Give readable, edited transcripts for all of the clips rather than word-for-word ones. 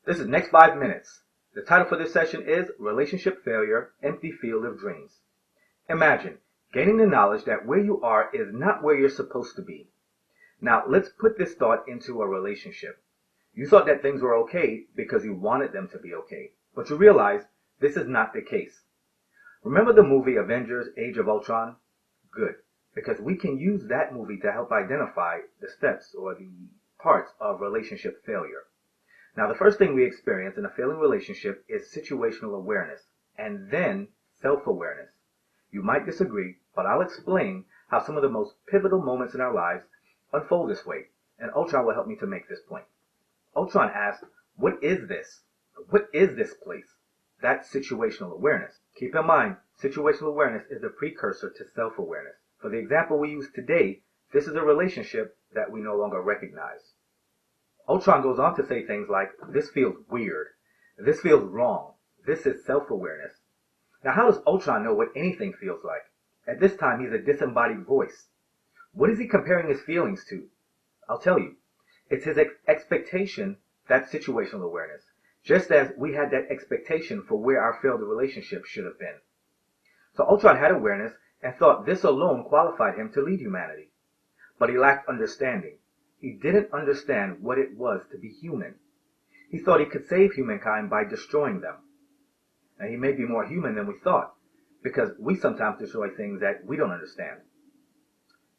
This is Next 5 Minutes. The title for this session is Relationship Failure, Empty Field of Dreams. Imagine gaining the knowledge that where you are is not where you're supposed to be. Now, let's put this thought into a relationship. You thought that things were okay because you wanted them to be okay, but you realize this is not the case. Remember the movie Avengers Age of Ultron? Good, because we can use that movie to help identify the steps or the parts of relationship failure. Now, the first thing we experience in a failing relationship is situational awareness, and then self-awareness. You might disagree, but I'll explain how some of the most pivotal moments in our lives unfold this way, and Ultron will help me to make this point. Ultron asked, what is this? What is this place? That's situational awareness. Keep in mind, situational awareness is the precursor to self-awareness. For the example we use today, this is a relationship that we no longer recognize. Ultron goes on to say things like, this feels weird, this feels wrong, this is self-awareness. Now, how does Ultron know what anything feels like? At this time, he's a disembodied voice. What is he comparing his feelings to? I'll tell you. It's his expectation, that's situational awareness, just as we had that expectation for where our failed relationship should have been. So Ultron had awareness and thought this alone qualified him to lead humanity. But he lacked understanding. He didn't understand what it was to be human. He thought he could save humankind by destroying them. Now, he may be more human than we thought, because we sometimes destroy things that we don't understand.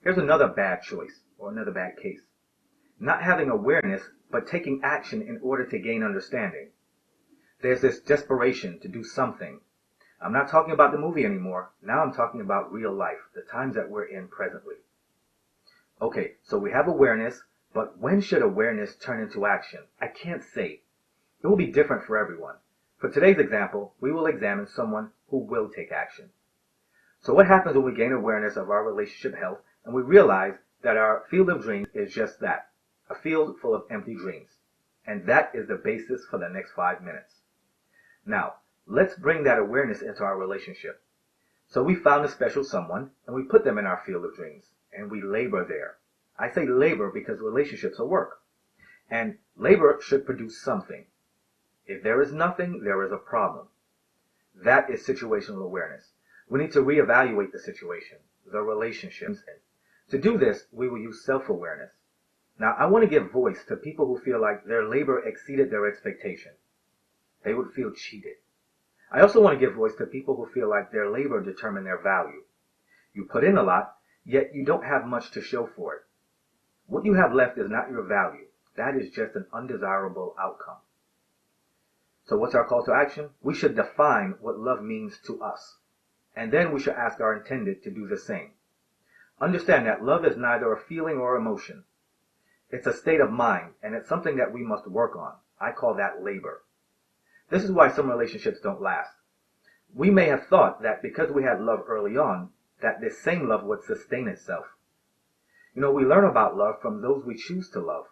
Here's another bad choice, or another bad case. Not having awareness, but taking action in order to gain understanding. There's this desperation to do something. I'm not talking about the movie anymore. Now I'm talking about real life, the times that we're in presently. Okay, so we have awareness, but when should awareness turn into action? I can't say. It will be different for everyone. For today's example, we will examine someone who will take action. So what happens when we gain awareness of our relationship health and we realize that our field of dreams is just that, a field full of empty dreams? And that is the basis for the next 5 minutes. Now, let's bring that awareness into our relationship. So we found a special someone and we put them in our field of dreams. And we labor there. I say labor because relationships are work. And labor should produce something. If there is nothing, there is a problem. That is situational awareness. We need to reevaluate the situation, the relationships. To do this, we will use self-awareness. Now, I want to give voice to people who feel like their labor exceeded their expectation. They would feel cheated. I also want to give voice to people who feel like their labor determined their value. You put in a lot, yet you don't have much to show for it. What you have left is not your value. That is just an undesirable outcome. So what's our call to action? We should define what love means to us. And then we should ask our intended to do the same. Understand that love is neither a feeling or emotion. It's a state of mind, and it's something that we must work on. I call that labor. This is why some relationships don't last. We may have thought that because we had love early on, that this same love would sustain itself. You know, we learn about love from those we choose to love.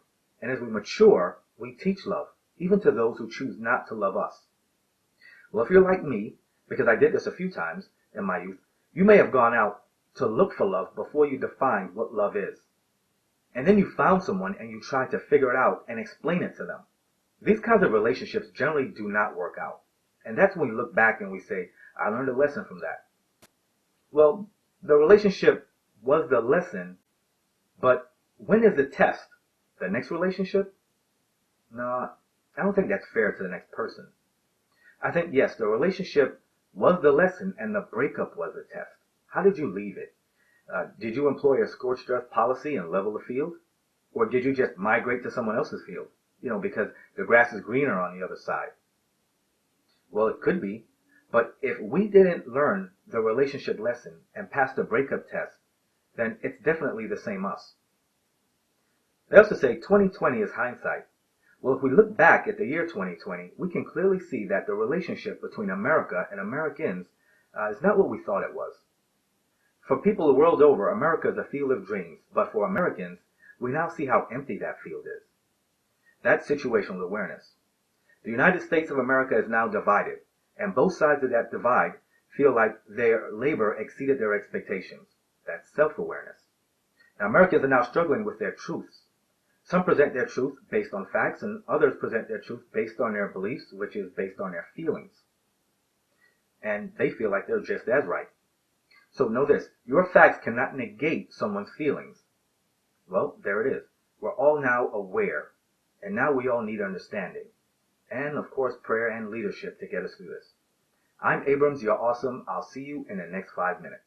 And as we mature, we teach love, even to those who choose not to love us. Well, if you're like me, because I did this a few times in my youth, you may have gone out to look for love before you defined what love is. And then you found someone and you tried to figure it out and explain it to them. These kinds of relationships generally do not work out. And that's when we look back and we say, I learned a lesson from that. Well, the relationship was the lesson, but when is the test? The next relationship? No, I don't think that's fair to the next person. I think, yes, the relationship was the lesson and the breakup was the test. How did you leave it? Did you employ a scorched earth policy and level the field? Or did you just migrate to someone else's field? You know, because the grass is greener on the other side. Well, it could be. But if we didn't learn the relationship lesson and pass the breakup test, then it's definitely the same us. They also say 2020 is hindsight. Well, if we look back at the year 2020, we can clearly see that the relationship between America and Americans is not what we thought it was. For people the world over, America is a field of dreams, but for Americans, we now see how empty that field is. That's situational awareness. The United States of America is now divided, and both sides of that divide feel like their labor exceeded their expectations. That's self-awareness. Now, Americans are now struggling with their truths. Some present their truth based on facts, and others present their truth based on their beliefs, which is based on their feelings. And they feel like they're just as right. So know this, your facts cannot negate someone's feelings. Well, there it is. We're all now aware, and now we all need understanding. And, of course, prayer and leadership to get us through this. I'm Abrams, you're awesome. I'll see you in the next 5 minutes.